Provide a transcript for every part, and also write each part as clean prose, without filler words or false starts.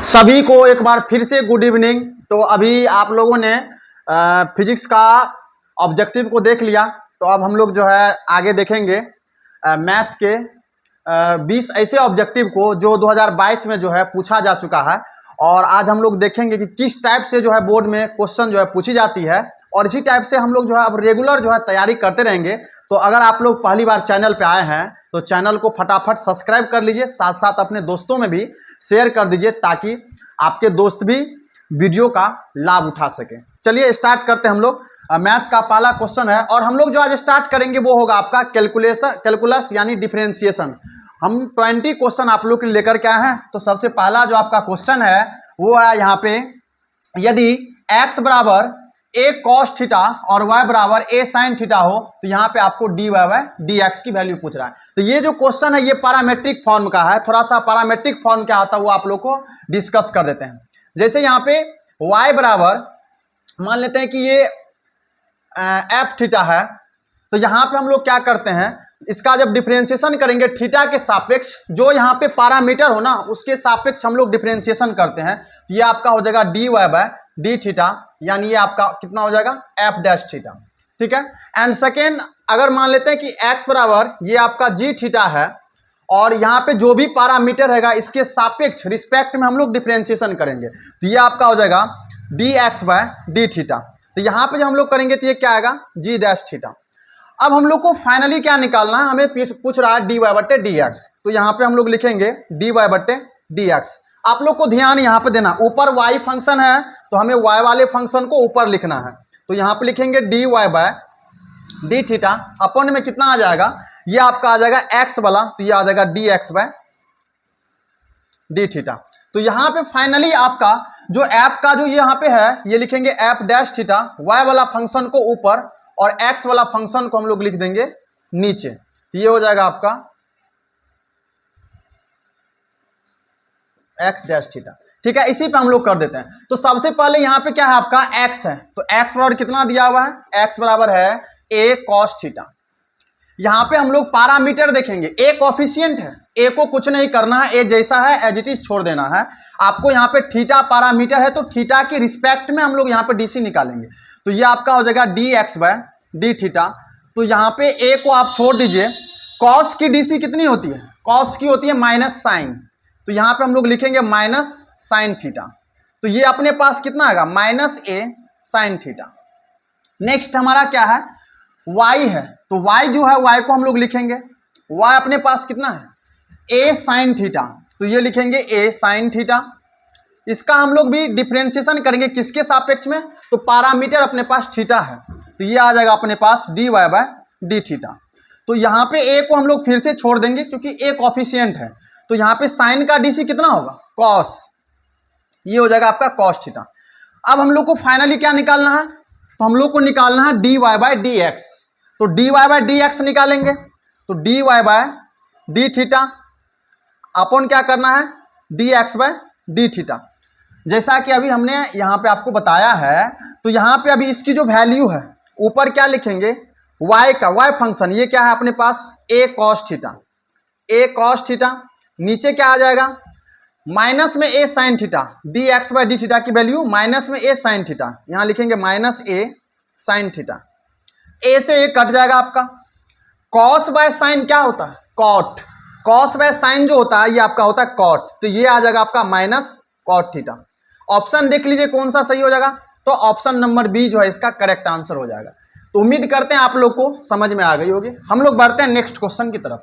सभी को एक बार फिर से गुड इवनिंग। तो अभी आप लोगों ने फिजिक्स का ऑब्जेक्टिव को देख लिया, तो अब हम लोग जो है आगे देखेंगे मैथ के 20 ऐसे ऑब्जेक्टिव को जो 2022 में जो है पूछा जा चुका है। और आज हम लोग देखेंगे कि किस टाइप से जो है बोर्ड में क्वेश्चन जो है पूछी जाती है, और इसी टाइप से हम लोग जो है अब रेगुलर जो है तैयारी करते रहेंगे। तो अगर आप लोग पहली बार चैनल पे आए हैं तो चैनल को फटाफट सब्सक्राइब कर लीजिए, साथ साथ अपने दोस्तों में भी शेयर कर दीजिए ताकि आपके दोस्त भी वीडियो का लाभ उठा सके। चलिए स्टार्ट करते हैं हम लोग। मैथ का पहला क्वेश्चन है और हम लोग जो आज स्टार्ट करेंगे वो होगा आपका कैलकुलस यानी डिफरेंशिएशन। हम 20 क्वेश्चन आप लोग के लिए लेकर के आए हैं। तो सबसे पहला जो आपका क्वेश्चन है वो है यहाँ पे, यदि x बराबर a cos थीटा और y बराबर a sin थीटा हो तो यहाँ पे आपको dy बाय dx की वैल्यू पूछ रहा है। तो ये जो क्वेश्चन है ये पैरामेट्रिक फॉर्म का है। थोड़ा सा पैरामेट्रिक फॉर्म क्या होता है वो आप लोग को डिस्कस कर देते हैं। जैसे यहाँ पे y बराबर मान लेते हैं कि ये f थीटा है, तो यहाँ पे हम लोग क्या करते हैं, इसका जब डिफरेंशिएशन करेंगे थीटा के सापेक्ष, जो यहाँ पे पैरामीटर हो ना उसके सापेक्ष हम लोग डिफरेंशिएशन करते हैं। ये आपका हो जाएगा dy बाय डी थीटा, यानी ये आपका कितना हो जाएगा f डैश थीटा। ठीक है। एंड सेकेंड, अगर मान लेते हैं कि x बराबर ये आपका g थीटा है और यहाँ पे जो भी पैरामीटर रहेगा इसके सापेक्ष रिस्पेक्ट में हम लोग डिफरेंशिएशन करेंगे, तो ये आपका हो जाएगा dx बाय डी थीटा। तो यहाँ पे जब हम लोग करेंगे तो ये क्या आएगा g डैश थीटा। अब हम लोग को फाइनली क्या निकालना है, हमें पूछ रहा है dy बट्टे dx। तो यहाँ पे हम लोग लिखेंगे dy बट्टे dx। आप लोग को ध्यान यहाँ पे देना, ऊपर y फंक्शन है तो हमें y वाले फंक्शन को ऊपर लिखना है। तो यहाँ पे लिखेंगे dy बाय डी थीटा अपन में कितना आ जाएगा, ये आपका आ जाएगा x वाला, तो ये आ जाएगा dx बाय डी थीटा। तो यहाँ पे फाइनली आपका जो f का जो यहाँ पे है ये लिखेंगे f डैश थीटा, y वाला फंक्शन को ऊपर और x वाला फंक्शन को हम लोग लिख देंगे नीचे। तो ये हो जाएगा आपका x डैश थीटा। ठीक है, इसी पे हम लोग कर देते हैं। तो सबसे पहले यहाँ पे क्या है आपका x है, तो x बराबर कितना दिया हुआ है, x बराबर है a cos थीटा। यहाँ पे हम लोग पैरामीटर देखेंगे, a कोफिशिएंट है, a को कुछ नहीं करना है, a जैसा है एज इट इज छोड़ देना है। आपको यहाँ पे थीटा पैरामीटर है तो थीटा के रिस्पेक्ट में हम लोग यहाँ पे डीसी निकालेंगे। तो ये आपका हो जाएगा dx बाय डी थीटा। तो यहाँ पे a को आप छोड़ दीजिए, cos की डीसी कितनी होती है, cos की होती है माइनस साइन, तो यहाँ पे हम लोग लिखेंगे माइनस साइन थीटा। तो ये अपने पास कितना आएगा minus a sine theta. Next हमारा क्या है y है, तो y जो है y को हम लोग लिखेंगे, y अपने पास कितना है a साइन थीटा, तो ये लिखेंगे a साइन थीटा। इसका हम लोग भी डिफरेंशिएशन करेंगे किसके सापेक्ष में, तो पैरामीटर अपने पास थीटा है, तो ये आ जाएगा अपने पास dy बाय डी थीटा। तो यहाँ पे a को हम लोग फिर से छोड़ देंगे क्योंकि a कोफिशिएंट है, तो यहाँ पे साइन का डीसी कितना होगा cos, ये हो जाएगा आपका cos थीटा। अब हम लोग को फाइनली क्या निकालना है, तो हम लोग को निकालना है dy बाय dx। तो dy बाय dx निकालेंगे, तो dy बाय डी थीटा अपन क्या करना है dx बाय डी थीटा। जैसा कि अभी हमने यहाँ पे आपको बताया है, तो यहाँ पे अभी इसकी जो वैल्यू है ऊपर क्या लिखेंगे y का, y फंक्शन ये क्या है अपने पास a cos theta, a cos theta, नीचे क्या आ जाएगा माइनस में a sine theta, dx by D theta की वैल्यू माइनस में a साइन थीटा, यहाँ लिखेंगे minus a sine theta. a से a कट जाएगा आपका, cos बाय साइन क्या होता है cot, cos बाय साइन जो होता है ये आपका होता है cot, तो ये आ जाएगा आपका माइनस cot थीटा। ऑप्शन देख लीजिए कौन सा सही हो जाएगा, तो ऑप्शन नंबर बी जो है इसका करेक्ट आंसर हो जाएगा। तो उम्मीद करते हैं आप लोग को समझ में आ गई होगी। हम लोग बढ़ते हैं नेक्स्ट क्वेश्चन की तरफ।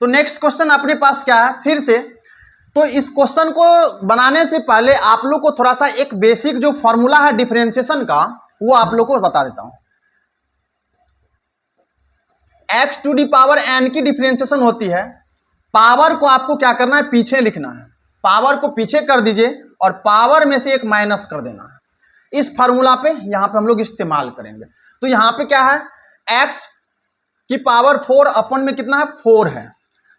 तो नेक्स्ट क्वेश्चन अपने पास क्या है फिर से, तो इस क्वेश्चन को बनाने से पहले आप लोग को थोड़ा सा एक बेसिक जो फॉर्मूला है डिफरेंशिएशन का वो आप लोग को बता देता हूं। x to the power n की डिफरेंशिएशन होती है, पावर को आपको क्या करना है पीछे लिखना है, पावर को पीछे कर दीजिए और पावर में से एक माइनस कर देना है। इस फार्मूला पे यहां पे हम लोग इस्तेमाल करेंगे। तो यहां पे क्या है x की पावर 4 अपन में कितना है 4 है,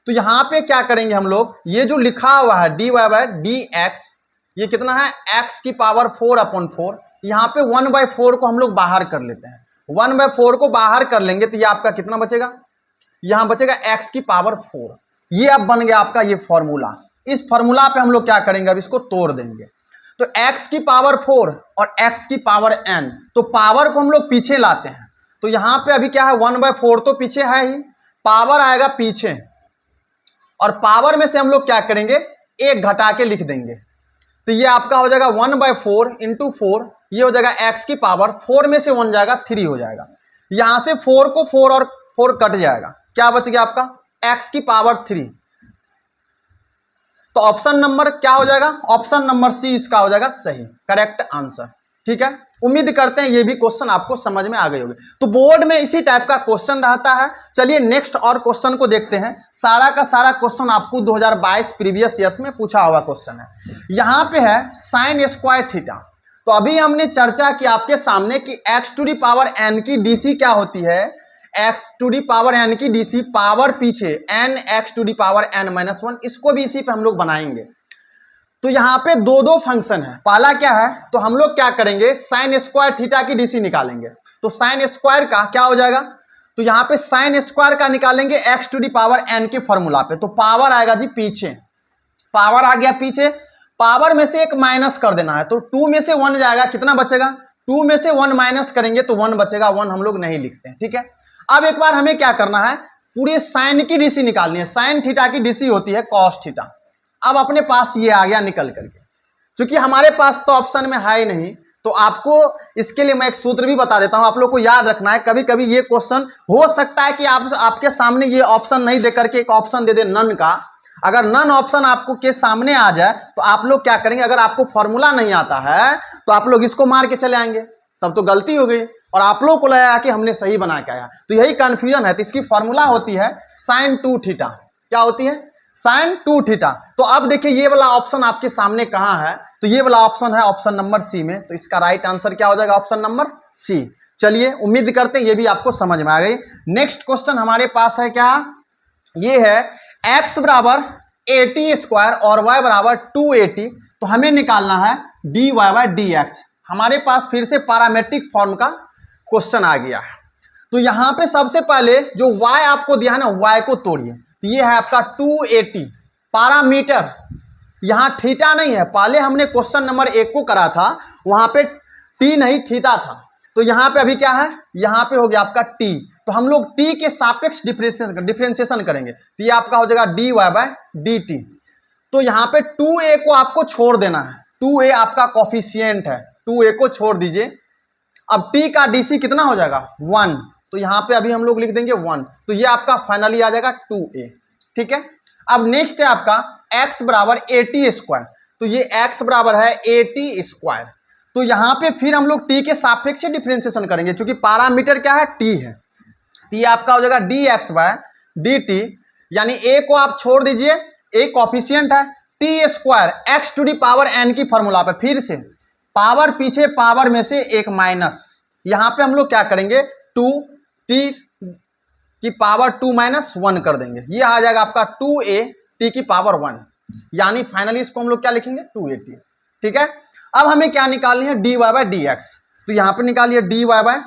तो यहां पे क्या करेंगे हम लोग, ये जो लिखा हुआ है dy बाय dx ये कितना है x की पावर 4 अपन 4, यहाँ पे 1/4 को हम लोग बाहर कर लेते हैं, 1/4 को बाहर कर लेंगे तो ये आपका कितना बचेगा, यहाँ बचेगा x की पावर 4। ये अब बन गया आपका ये फॉर्मूला। इस फॉर्मूला पे हम लोग क्या करेंगे, अब इसको तोड़ देंगे। तो x की पावर 4 और x की पावर n, तो पावर को हम लोग पीछे लाते हैं। तो यहां पे अभी क्या है, 1/4 तो पीछे है ही, पावर आएगा पीछे, और पावर में से हम लोग क्या करेंगे, एक घटा के लिख देंगे। तो ये आपका हो जाएगा 1/4 इंटू 4, ये हो जाएगा x की पावर, 4 में से 1 जाएगा 3 हो जाएगा। यहां से 4 को 4 और 4 कट जाएगा, क्या बच गया आपका x की पावर 3। तो ऑप्शन नंबर क्या हो जाएगा, ऑप्शन नंबर सी इसका हो जाएगा सही, करेक्ट आंसर। ठीक है, उम्मीद करते हैं ये भी क्वेश्चन आपको समझ में आ गई होगी। तो बोर्ड में इसी टाइप का क्वेश्चन रहता है। चलिए नेक्स्ट और क्वेश्चन को देखते हैं। सारा का सारा क्वेश्चन आपको 2022 प्रीवियस ईयर्स में पूछा हुआ क्वेश्चन है। यहां पे है साइन स्क्वायर थीटा। तो अभी हमने चर्चा की आपके सामने कि x to the power n की डीसी क्या होती है, x to the power n की डीसी, पावर पीछे n x to the power n-1, इसको भी इसी पे हम लोग बनाएंगे। तो यहां पे दो फंक्शन है, पहला क्या है, तो हम लोग क्या करेंगे, साइन स्क्वायर थीटा की डीसी निकालेंगे। तो साइन स्क्वायर का क्या हो जाएगा, तो यहां पे साइन स्क्वायर का निकालेंगे x to the power n के फॉर्मूला पे। तो पावर आएगा जी पीछे, पावर आ गया पीछे, पावर में से एक माइनस कर देना है। तो 2 में से 1 जाएगा, कितना बचेगा, 2 में से 1 माइनस करेंगे तो 1 बचेगा, 1 हम लोग नहीं लिखते हैं। ठीक है, अब एक बार हमें क्या करना है, पूरे साइन की डीसी निकालनी है। साइन थीटा की डीसी होती है कॉस थीटा। अब अपने पास ये आ गया निकल करके, क्योंकि हमारे पास तो ऑप्शन में है ही नहीं, तो आपको इसके लिए मैं एक सूत्र भी बता देता हूं, आप लोग को याद रखना है। कभी कभी ये क्वेश्चन हो सकता है कि आपके सामने ये ऑप्शन नहीं दे करके एक ऑप्शन दे दे नन का। अगर नन ऑप्शन आपको के सामने आ जाए तो आप लोग क्या करेंगे, अगर आपको फॉर्मूला नहीं आता है तो आप लोग इसको मार के चले आएंगे, तब तो गलती हो गई और आप लोग को लगा कि हमने सही बना के आया। तो यही कंफ्यूजन है। तो इसकी फॉर्मूला होती है साइन 2 थीटा। क्या होती है, साइन 2 थीटा। तो अब देखिए ये वाला ऑप्शन आपके सामने कहां है, तो ये वाला ऑप्शन है ऑप्शन नंबर सी में। तो इसका राइट आंसर क्या हो जाएगा, ऑप्शन नंबर सी। चलिए उम्मीद करते हैं ये भी आपको समझ में आ गई। नेक्स्ट क्वेश्चन हमारे पास है क्या, ये है x बराबर 80 स्क्वायर और y बराबर 280। तो हमें निकालना है dy बाय dx। हमारे पास फिर से पैरामेट्रिक फॉर्म का क्वेश्चन आ गया है। तो यहां पे सबसे पहले जो y आपको दिया है ना, y को तोड़िए। ये है आपका 280 पैरामीटर, यहां थीटा नहीं है। पहले हमने क्वेश्चन नंबर 1 को करा था, वहां पे t नहीं थीटा था। तो यहां पे अभी क्या है, यहां पे हो गया आपका t। तो हम लोग t के सापेक्ष डिफरेंशिएशन करेंगे। तो ये आपका हो जाएगा dy बाय dt। तो यहां पे 2a को आपको छोड़ देना है, 2a आपका कोफिशिएंट है, 2a को छोड़ दीजिए। अब t का dc कितना हो जाएगा 1, तो यहां पे अभी हम लोग लिख देंगे 1। तो ये आपका फाइनली आ जाएगा 2a। ठीक है, अब नेक्स्ट है आपका x बराबर 80 स्क्वायर। तो ये x बराबर है 80 स्क्वायर। तो यहां पे फिर हम लोग t के सापेक्ष डिफरेंशिएशन करेंगे, क्योंकि पैरामीटर क्या है, t है। तो ये आपका हो जाएगा dx बाय dt, यानी a को आप छोड़ दीजिए, a कोफिशिएंट है, t square x to the power n की फॉर्मूला पे, फिर से पावर पीछे, पावर में से एक माइनस, यहां पे हम लोग क्या करेंगे 2t की पावर 2 माइनस 1 कर देंगे। ये आ जाएगा आपका 2a t की पावर 1, यानी फाइनली इसको हम लोग क्या लिखेंगे 280। ठीक है, अब हमें क्या निकालनी है, dy बाय dx। तो यहां पे निकालिए dy बाय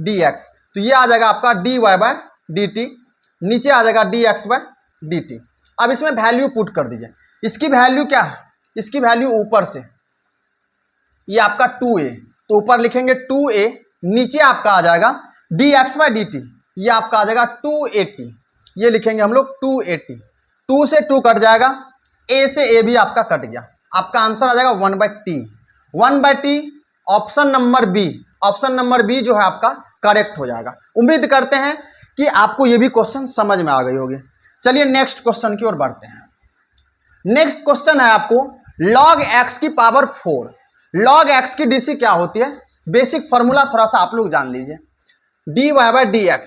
dx। तो ये आ जाएगा आपका dy बाय dt, नीचे आ जाएगा dx बाय dt। अब इसमें वैल्यू पुट कर दीजिए। इसकी वैल्यू क्या है, इसकी वैल्यू ऊपर से, ये आपका 2a, तो ऊपर लिखेंगे 2a, नीचे आपका आ जाएगा dx बाय dt, ये आपका आ जाएगा 280। ये लिखेंगे हम लोग 280, 2 से 2 कट जाएगा, a से a भी आपका कट गया, आपका आंसर आ जाएगा 1/t। 1/t option number B, option number B जो है आपका करेक्ट हो जाएगा। उम्मीद करते हैं कि आपको ये भी क्वेश्चन समझ में आ गई होगी। चलिए नेक्स्ट क्वेश्चन की ओर बढ़ते हैं। नेक्स्ट क्वेश्चन है आपको log x की पावर 4। log x की डीसी क्या होती है, बेसिक फॉर्मूला थोड़ा सा आप लोग जान लीजिए। dy by dx,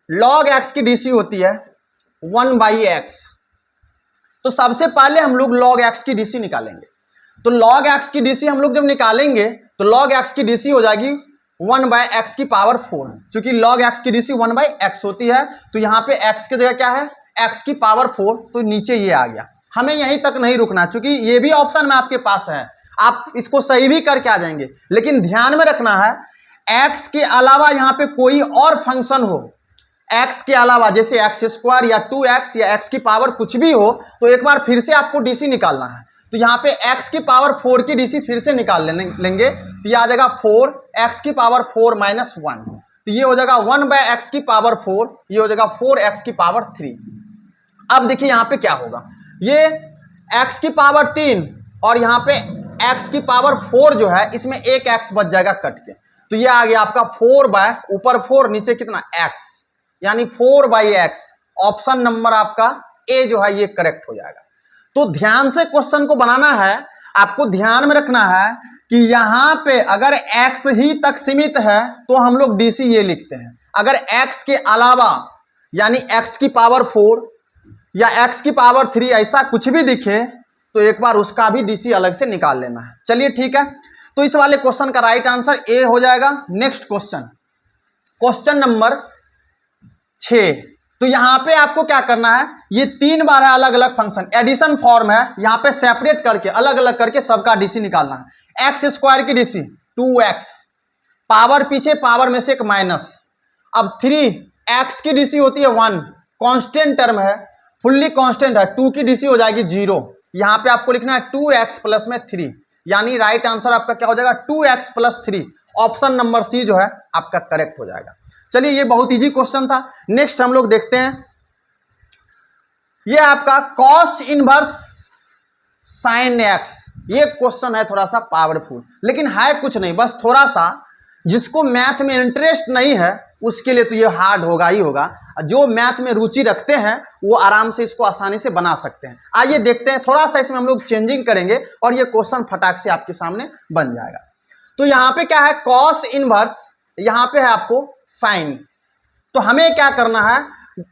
log x की डीसी होती है 1/x। तो सबसे पहले हम लोग log x की डीसी निकालेंगे। तो log x की डीसी हम लोग जब निकालेंगे तो log x की डीसी हो जाएगी 1/x की पावर 4, क्योंकि log x की डीसी 1/x होती है। तो यहां पे x की जगह क्या है, x की पावर 4, तो नीचे ये आ गया। हमें यहीं तक नहीं रुकना, क्योंकि ये भी ऑप्शन में आपके पास है, आप इसको सही भी करके आ जाएंगे। लेकिन ध्यान में रखना है x के अलावा यहां पे कोई और फंक्शन हो एक्स के अलावा जैसे एक्स स्क्वायर या 2x या एक्स की पावर कुछ भी हो, तो एक बार फिर से आपको डीसी निकालना है। तो यहाँ पे एक्स की पावर 4 की डीसी फिर से निकाल लेंगे, तो ये आ जाएगा 4 एक्स की पावर 4 माइनस 1, तो ये हो जाएगा 1 बाय एक्स की पावर 4, ये हो जाएगा 4 एक्स की पावर 3। अब देखिए यहाँ पे क्या होगा, ये x की पावर 3 और यहाँ पे x की पावर 4 जो है, इसमें एक x बच जाएगा कट के, तो ये आ गया आपका 4 बाय ऊपर 4 नीचे कितना x, यानी 4 बाई एक्स। ऑप्शन नंबर आपका ए जो है ये करेक्ट हो जाएगा। तो ध्यान से क्वेश्चन को बनाना है, आपको ध्यान में रखना है कि यहां पे अगर x ही तक सीमित है तो हम लोग डीसी ये लिखते हैं, अगर x के अलावा यानी x की पावर 4 या x की पावर 3 ऐसा कुछ भी दिखे तो एक बार उसका भी डीसी अलग से निकाल लेना है। चलिए ठीक है, तो इस वाले क्वेश्चन का राइट आंसर ए हो जाएगा। Next question, question number 6। तो यहां पे आपको क्या करना है, ये 3 बार है अलग अलग फंक्शन, एडिशन फॉर्म है, यहां पे सेपरेट करके अलग अलग करके सबका डीसी निकालना है। एक्स स्क्वायर की डीसी 2x, पावर पीछे पावर में से एक माइनस। अब 3x की डीसी होती है 1, कांस्टेंट टर्म है, फुल्ली कांस्टेंट है, 2 की डीसी हो जाएगी 0। यहां पे आपको लिखना है 2x प्लस में 3, यानी राइट आंसर आपका क्या हो जाएगा 2x प्लस 3। ऑप्शन नंबर सी जो है आपका करेक्ट हो जाएगा। चलिए ये बहुत इजी क्वेश्चन था। नेक्स्ट हम लोग देखते हैं, ये आपका कॉस इनवर्स साइन एक्स। ये क्वेश्चन है थोड़ा सा पावरफुल, लेकिन है कुछ नहीं, बस थोड़ा सा जिसको मैथ में इंटरेस्ट नहीं है उसके लिए तो ये हार्ड होगा ही होगा। जो मैथ में रुचि रखते हैं वो आराम से इसको आसानी से बना सकते हैं। आइए देखते हैं, थोड़ा सा इसमें हम लोग चेंजिंग करेंगे और ये क्वेश्चन फटाक से आपके सामने बन जाएगा। तो यहां पे क्या है, कॉस इनवर्स, यहां पे है आपको साइन। तो हमें क्या करना है,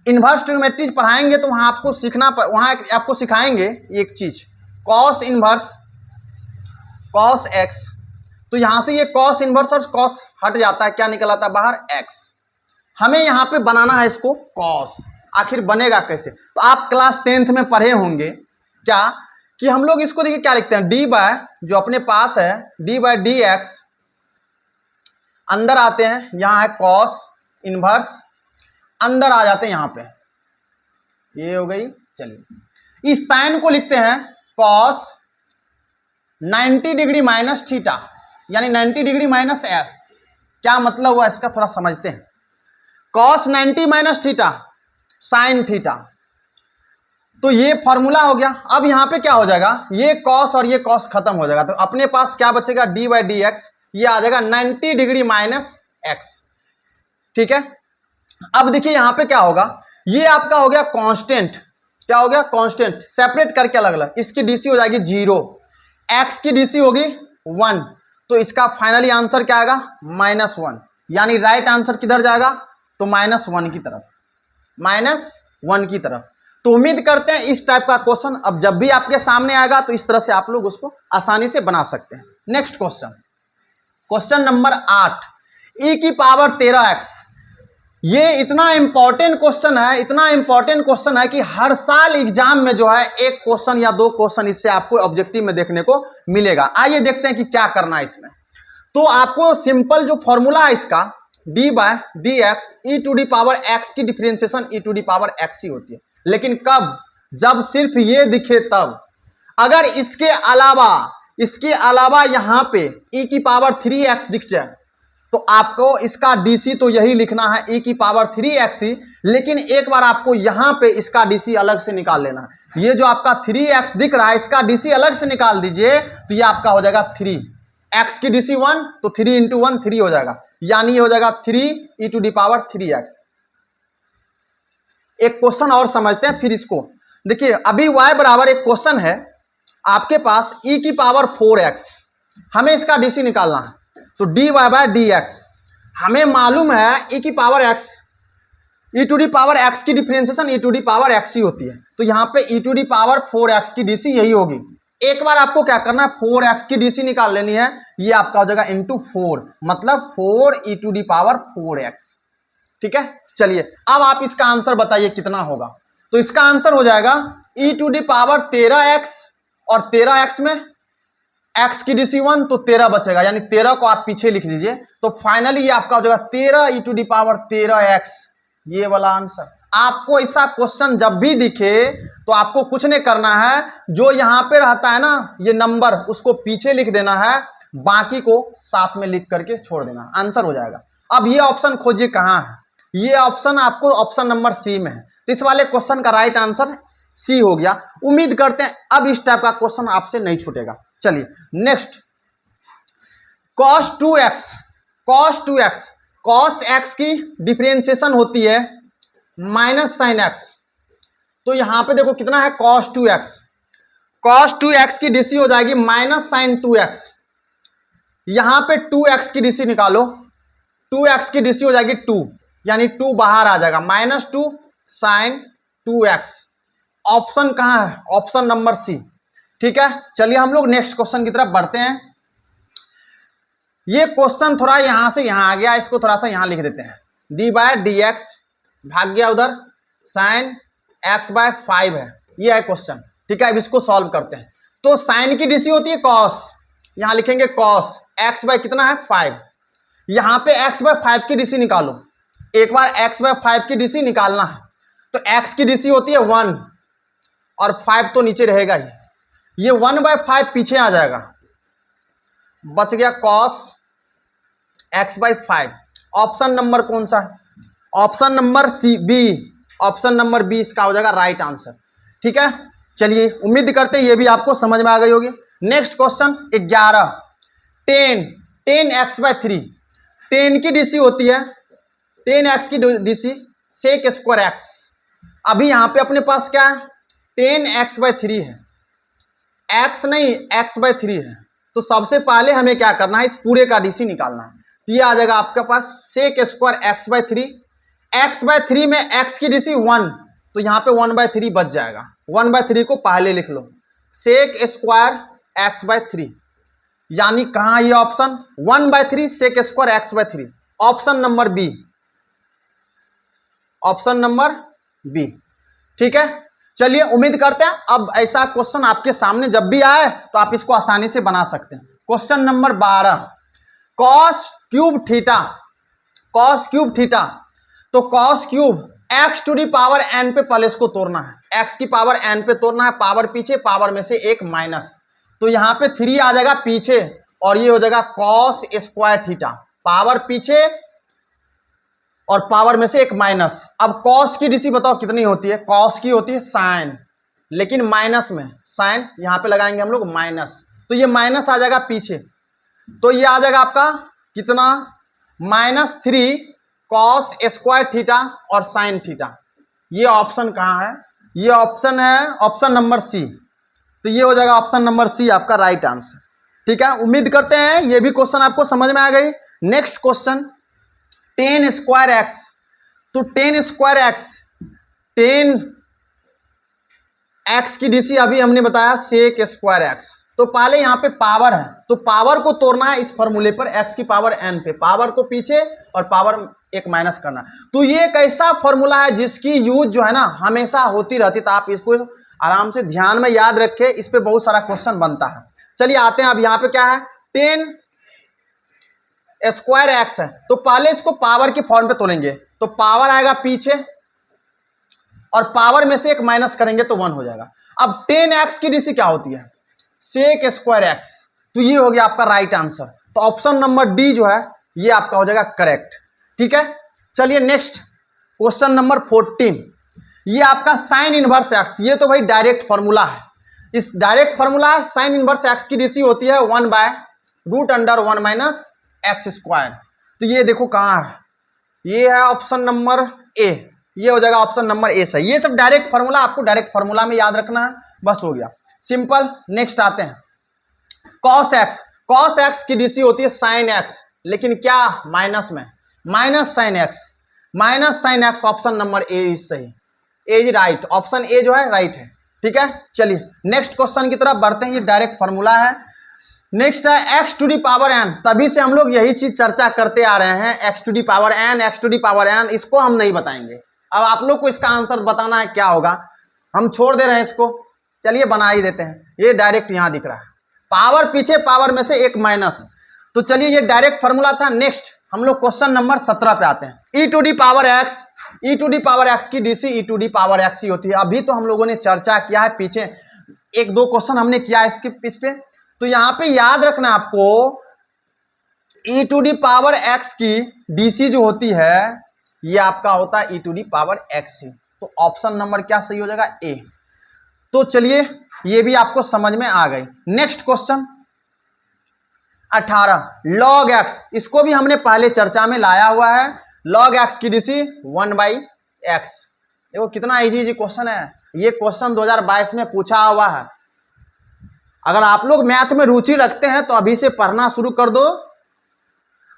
इनवर्स ट्रिग्नोमेट्री पढ़ाएंगे तो वहां आपको सीखना, वहां आपको सिखाएंगे एक चीज, कॉस इनवर्स कॉस एक्स। तो यहां से ये कॉस इनवर्स और कॉस हट जाता है, क्या निकल आता है बाहर, एक्स। हमें यहां पे बनाना है इसको कॉस। आखिर बनेगा कैसे, तो आप क्लास 10th में पढ़े होंगे क्या कि हम लोग इसको देखिए क्या लिखते हैं, डी बाय जो अपने पास है डी बाय डी एक्स, अंदर आते हैं, यहां है कॉस इनवर्स, अंदर आ जाते हैं यहां पे, ये हो गई। चलिए इस साइन को लिखते हैं कॉस 90 डिग्री माइनस थीटा, यानी 90 डिग्री माइनस एक्स। क्या मतलब हुआ इसका, थोड़ा समझते हैं। Cos 90 minus theta sine theta, तो ये फॉर्मूला हो गया। अब यहां पे क्या हो जाएगा, ये कॉस और ये कॉस खत्म हो जाएगा, तो अपने पास क्या बचेगा, डी बाई डी एक्स, ये आ जाएगा 90 डिग्री माइनस एक्स। ठीक है, अब देखिए यहां पे क्या होगा, ये आपका हो गया कांस्टेंट, क्या हो गया कांस्टेंट, सेपरेट करके अलग अलग, इसकी डीसी हो जाएगी 0, एक्स की डीसी होगी 1, तो इसका फाइनली आंसर क्या आएगा -1, यानी राइट आंसर किधर जाएगा, तो -1 की तरफ, -1 की तरफ। तो उम्मीद करते हैं इस टाइप का क्वेश्चन अब जब भी आपके सामने आएगा तो इस तरह से आप लोग उसको आसानी से बना सकते हैं। Next question, question number 8, e की पावर 13x। ये इतना इंपॉर्टेंट क्वेश्चन है, इतना इंपॉर्टेंट क्वेश्चन है कि हर साल एग्जाम में जो है एक क्वेश्चन या 2 क्वेश्चन इससे आपको ऑब्जेक्टिव में देखने को मिलेगा। आइए देखते हैं कि क्या करना है इसमें। तो आपको सिंपल जो फॉर्मूला है इसका, d by d x, e to the power x की differentiation e to the power x ही होती है, लेकिन कब, जब सिर्फ ये दिखे तब। अगर इसके अलावा यहां पे e की पावर 3x दिख जाए तो आपको इसका डीसी तो यही लिखना है e की पावर 3x ही, लेकिन एक बार आपको यहां पे इसका डीसी अलग से निकाल लेना है। ये जो आपका 3x दिख रहा है इसका डीसी अलग से निकाल दीजिए, तो ये आपका हो जाएगा 3, x की डीसी 1, तो 3 इंटू 1 3 हो जाएगा, यानी हो जाएगा 3 e to the power 3x। एक क्वेश्चन और समझते हैं फिर इसको। देखिए अभी y बराबर एक क्वेश्चन है आपके पास e की पावर 4x, हमें इसका डीसी निकालना है, तो dy बाय dx, हमें मालूम है e की power x, e to the power x की differentiation e to the power x ही होती है, तो यहां पे e to the power 4x की डीसी यही होगी। एक बार आपको क्या करना है, 4x की डीसी निकाल लेनी है, ये आपका हो जाएगा इंटू 4, मतलब 4 e to the power 4x। ठीक है, चलिए अब आप इसका आंसर बताइए कितना होगा। तो इसका आंसर हो जाएगा e to the power 13x, और 13x में x की डीसी 1, तो 13 बचेगा, यानी 13 को आप पीछे लिख लीजिए, तो फाइनली ये आपका हो जाएगा 13 e to the power 13x, ये वाला आंसर। आपको ऐसा क्वेश्चन जब भी दिखे तो आपको कुछ नहीं करना है, जो यहाँ पे रहता है ना ये नंबर, उसको पीछे लिख देना है, बाकी को साथ में लिख करके छोड़ देना, आंसर हो जाएगा। अब ये ऑप्शन खोजिए कहाँ है, ये ऑप्शन आपको ऑप्शन नंबर सी में है। तो इस वाले क्वेश्चन का राइट आंसर सी हो गया। उम्मीद करते हैं अब इस टाइप का क्वेश्चन आपसे नहीं छूटेगा। चलिए next, cos 2x, cos 2x, cos x की डिफरेंशिएशन होती है माइनस साइन x। तो यहां पे देखो कितना है cos 2x, cos 2x की डीसी हो जाएगी माइनस साइन 2x। यहां पे 2x की डीसी निकालो, 2x की डीसी हो जाएगी 2, यानी 2 बाहर आ जाएगा, माइनस 2 साइन 2x। ऑप्शन कहां है, ऑप्शन नंबर सी। ठीक है, चलिए हम लोग नेक्स्ट क्वेश्चन की तरफ बढ़ते हैं। ये क्वेश्चन थोड़ा यहां से यहां आ गया, इसको थोड़ा सा यहां लिख देते हैं। डी बाय डी एक्स भाग गया उधर, साइन एक्स बाय 5 है, ये है क्वेश्चन। ठीक है, अब इसको सॉल्व करते हैं। तो साइन की डीसी होती है कॉस, यहां लिखेंगे कॉस एक्स बाय कितना है 5, यहां पे एक्स बाय 5 की डीसी निकालो। एक बार एक्स बाय 5 की डीसी निकालना है तो एक्स की डीसी होती है 1 और 5 तो नीचे रहेगा ही, ये 1 बाय 5 पीछे आ जाएगा, बच गया cos x by 5। Option number कौन सा है, option number C B, option number B इसका हो जाएगा राइट आंसर। ठीक है, चलिए उम्मीद करते हैं ये भी आपको समझ में आ गई होगी। नेक्स्ट क्वेश्चन 11, 10 एक्स बाय 3, 10 की डीसी होती है 10 एक्स की डीसी सेक स्क्वायर एक्स। अभी यहां पे अपने पास क्या है 10 एक्स बाय 3 है, एक्स नहीं एक्स बाय 3 है। तो सबसे पहले हमें क्या करना है, इस पूरे का डीसी निकालना है। ये आ जाएगा आपके पास sec square x by 3, x by 3 में एक्स की डीसी 1, तो यहाँ पे 1 बाय 3 बच जाएगा, 1 बाय 3 को पहले लिख लो, सेक स्क्वायर एक्स बाय 3, यानी कहाँ ये option 1 by 3 sec square x by 3, option number B, option number B. ठीक है, चलिए उम्मीद करते हैं अब ऐसा क्वेश्चन आपके सामने जब भी आए तो आप इसको आसानी से बना सकते हैं। Question number 12, cos cube theta, cos cube theta. तो cos cube x to the power n पे पहले इसको तोड़ना है, एक्स की पावर एन पे तोड़ना है, पावर पीछे, पावर में से एक माइनस, तो यहां पे 3 आ जाएगा पीछे और ये हो जाएगा कॉस स्क्वायर थीटा, पावर पीछे और पावर में से एक माइनस। अब कॉस की डीसी बताओ कितनी होती है, कॉस की होती है साइन, लेकिन माइनस में साइन यहां पे लगाएंगे हम लोग माइनस, तो ये माइनस आ जाएगा पीछे, तो ये आ जाएगा आपका कितना -3 कॉस स्क्वायर थीटा और साइन थीटा। ये ऑप्शन कहां है, ये ऑप्शन है ऑप्शन नंबर सी, तो ये हो जाएगा ऑप्शन नंबर सी आपका राइट आंसर। ठीक है, उम्मीद करते हैं ये भी क्वेश्चन आपको समझ में आ गई। नेक्स्ट क्वेश्चन 10 स्क्वायर एक्स, तो 10 स्क्वायर एक्स, 10 एक्स की डीसी अभी हमने बताया सेक स्क्वायर एक्स, तो पहले यहां पे पावर है तो पावर को तोड़ना है इस फॉर्मूले पर, एक्स की पावर एन पे, पावर को पीछे और पावर एक माइनस करना। तो ये एक ऐसा फॉर्मूला है जिसकी यूज जो है ना हमेशा होती रहती, तो आप इसको आराम से ध्यान में याद रखें, इस पे बहुत सारा क्वेश्चन बनता है। चलिए आते हैं, अब यहाँ पे क्या है 10 स्क्वायर एक्स है, तो पहले इसको पावर की फॉर्म पे तोलेंगे, तो पावर आएगा पीछे और पावर में से एक माइनस करेंगे तो 1 हो जाएगा। अब 10 एक्स की डीसी क्या होती है सेक स्क्वायर एक्स, तो ये हो गया आपका राइट आंसर। तो ऑप्शन नंबर डी जो है ये आपका हो जाएगा करेक्ट। ठीक है, चलिए नेक्स्ट क्वेश्चन नंबर 14, ये आपका साइन इनवर्स एक्स, ये तो भाई डायरेक्ट फॉर्मूला है, इस डायरेक्ट फॉर्मूला है, साइन इनवर्स एक्स की डीसी होती है 1/√(1 माइनस एक्स स्क्वायर। तो ये देखो कहाँ है, ये है ऑप्शन नंबर ए, ये हो जाएगा ऑप्शन नंबर ए सही। ये सब डायरेक्ट फॉर्मूला, आपको डायरेक्ट फॉर्मूला में याद रखना है, बस हो गया सिंपल। नेक्स्ट आते हैं कॉस एक्स, कॉस एक्स की डीसी होती है साइन एक्स, लेकिन क्या माइनस में, minus sine x, minus sine x, option number A is सही, ए इज राइट, ऑप्शन ए जो है राइट है। ठीक है, चलिए नेक्स्ट क्वेश्चन की तरफ बढ़ते हैं, ये डायरेक्ट फॉर्मूला है। नेक्स्ट है x to the power n, तभी से हम लोग यही चीज चर्चा करते आ रहे हैं, x to the power n, x to the power n, इसको हम नहीं बताएंगे। अब आप लोग को इसका आंसर बताना है क्या होगा, हम छोड़ दे रहे हैं इसको, चलिए बना ही देते हैं। ये डायरेक्ट यहां दिख रहा है, पावर पीछे, पावर में से एक माइनस, तो चलिए ये डायरेक्ट फॉर्मूला था। नेक्स्ट हम लोग क्वेश्चन नंबर 17 पे आते हैं, e to the power x e to the power x की DC e to the power x ही होती है। अभी तो हम लोगों ने चर्चा किया है, पीछे एक दो क्वेश्चन हमने किया है इस पे। तो यहां पे याद रखना आपको e to the power x की DC जो होती है ये आपका होता है e to the power x ही। तो ऑप्शन नंबर क्या सही हो जाएगा? ए। तो चलिए ये भी आपको समझ में आ गई। नेक्स्ट क्वेश्चन 18 log x, इसको भी हमने पहले चर्चा में लाया हुआ है। log x की DC 1/x। देखो कितना इजी क्वेश्चन है। ये क्वेश्चन 2022 में पूछा हुआ है। अगर आप लोग मैथ में रुचि रखते हैं तो अभी से पढ़ना शुरू कर दो।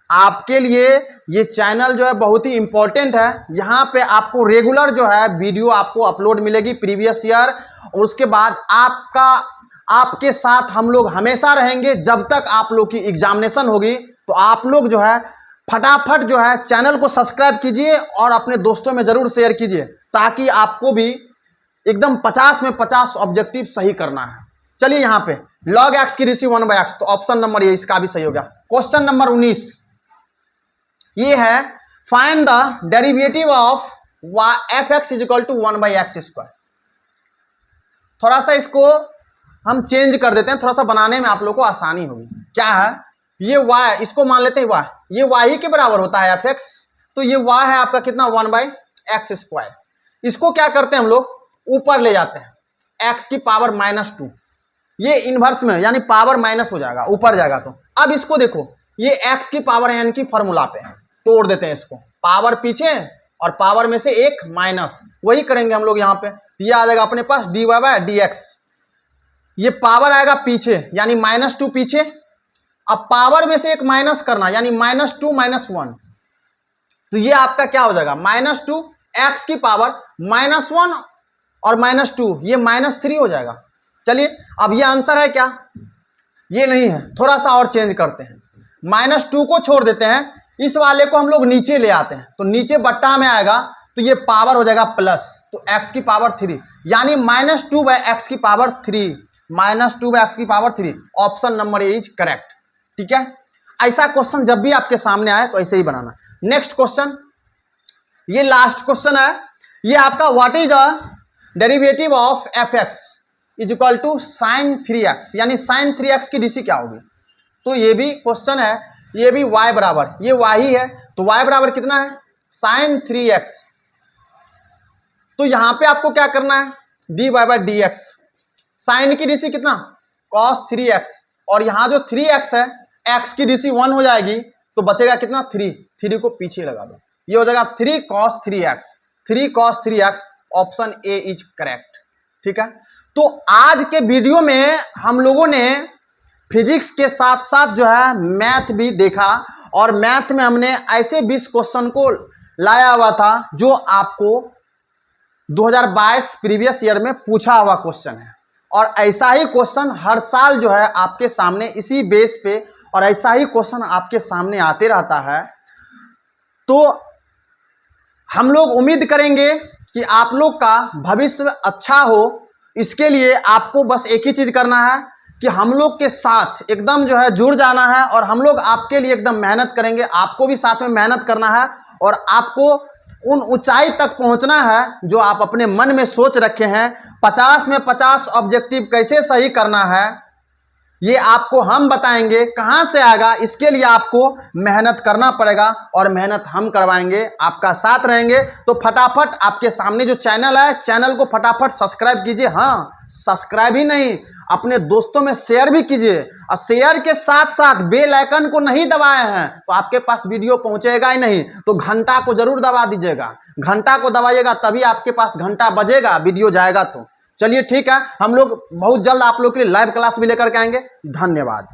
आपके लिए ये चैनल जो है बहुत ही इंपॉर्टेंट है। यहाँ पे आपको रेगुलर जो है वीडियो आपको अपलोड मिलेगी प्रीवियस ईयर, और उसके बाद आपके साथ हम लोग हमेशा रहेंगे जब तक आप लोग की एग्जामिनेशन होगी। तो आप लोग जो है फटाफट जो है चैनल को सब्सक्राइब कीजिए और अपने दोस्तों में जरूर शेयर कीजिए, ताकि आपको भी एकदम 50 में 50 ऑब्जेक्टिव सही करना है। चलिए यहाँ पे log x की DC 1/x, तो ऑप्शन नंबर ये इसका भी सही हो गया। क्वेश्चन नंबर 19 ये है find the derivative of fx equal to 1/x²। थोड़ा सा इसको हम चेंज कर देते हैं, थोड़ा सा बनाने में आप लोग को आसानी होगी। क्या है ये y, इसको मान लेते हैं y, ये y ही के बराबर होता है fx। तो ये y है आपका कितना 1/x²। इसको क्या करते हैं हम लोग ऊपर ले जाते हैं x की पावर -2, ये इनवर्स में यानी पावर माइनस हो जाएगा, ऊपर जाएगा। तो अब इसको देखो ये x की पावर n की फॉर्मूला पे तोड़ देते हैं इसको, पावर पीछे और पावर में से एक माइनस, वही करेंगे हम लोग यहाँ पे। ये आ जाएगा अपने पास dy/dx, ये पावर आएगा पीछे यानी -2 पीछे, अब पावर में से एक माइनस करना यानी -2 -1, तो ये आपका क्या हो जाएगा -2 x की पावर -1 और -2, ये -3 हो जाएगा। चलिए अब ये आंसर है क्या? ये नहीं है, थोड़ा सा और चेंज करते हैं। -2 को छोड़ देते हैं, इस वाले को हम लोग नीचे ले आते हैं, तो नीचे बट्टा में आएगा तो ये पावर हो जाएगा प्लस, तो x की पावर 3 यानी -2/x की पावर 3, -2/x की power 3। Option number A is correct. ठीक है, ऐसा क्वेश्चन जब भी आपके सामने आए तो ऐसे ही बनाना। नेक्स्ट क्वेश्चन, ये लास्ट क्वेश्चन है। ये आपका what is the derivative of fx equal to sin 3x, यानी sin 3x की DC क्या होगी? तो ये भी क्वेश्चन है, ये भी y बराबर, ये y ही है, तो y बराबर कितना है sin 3x। तो यहां पे आपको क्या करना है dy/dx, sin की DC कितना cos 3x, और यहां जो 3x है x की DC 1 हो जाएगी, तो बचेगा कितना 3 को पीछे लगा दो, ये हो जाएगा 3 cos 3x, 3 cos 3x। Option A is correct. ठीक है, तो आज के वीडियो में हम लोगों ने फिजिक्स के साथ साथ जो है मैथ भी देखा, और मैथ में हमने ऐसे 20 क्वेश्चन को लाया हुआ था जो आपको 2022 प्रीवियस ईयर में पूछा हुआ क्वेश्चन है, और ऐसा ही क्वेश्चन हर साल जो है आपके सामने इसी बेस पे, और ऐसा ही क्वेश्चन आपके सामने आते रहता है। तो हम लोग उम्मीद करेंगे कि आप लोग का भविष्य अच्छा हो। इसके लिए आपको बस एक ही चीज करना है कि हम लोग के साथ एकदम जो है जुड़ जाना है, और हम लोग आपके लिए एकदम मेहनत करेंगे। आपको भी साथ में मेहनत करना है, और आपको उन ऊंचाई तक पहुंचना है जो आप अपने मन में सोच रखे हैं। 50 में 50 ऑब्जेक्टिव कैसे सही करना है ये आपको हम बताएंगे। कहां से आएगा, इसके लिए आपको मेहनत करना पड़ेगा, और मेहनत हम करवाएंगे, आपका साथ रहेंगे। तो फटाफट आपके सामने जो चैनल है, चैनल को फटाफट सब्सक्राइब कीजिए। हाँ, सब्सक्राइब ही नहीं, अपने दोस्तों में शेयर भी कीजिए, और शेयर के साथ साथ बेल आइकन को नहीं दबाए हैं तो आपके पास वीडियो पहुंचेगा ही नहीं। तो घंटा को जरूर दबा दीजिएगा, घंटा को दबाइएगा तभी आपके पास घंटा बजेगा, वीडियो जाएगा। तो चलिए ठीक है, हम लोग बहुत जल्द आप लोग के लिए लाइव क्लास भी लेकर के आएंगे। धन्यवाद।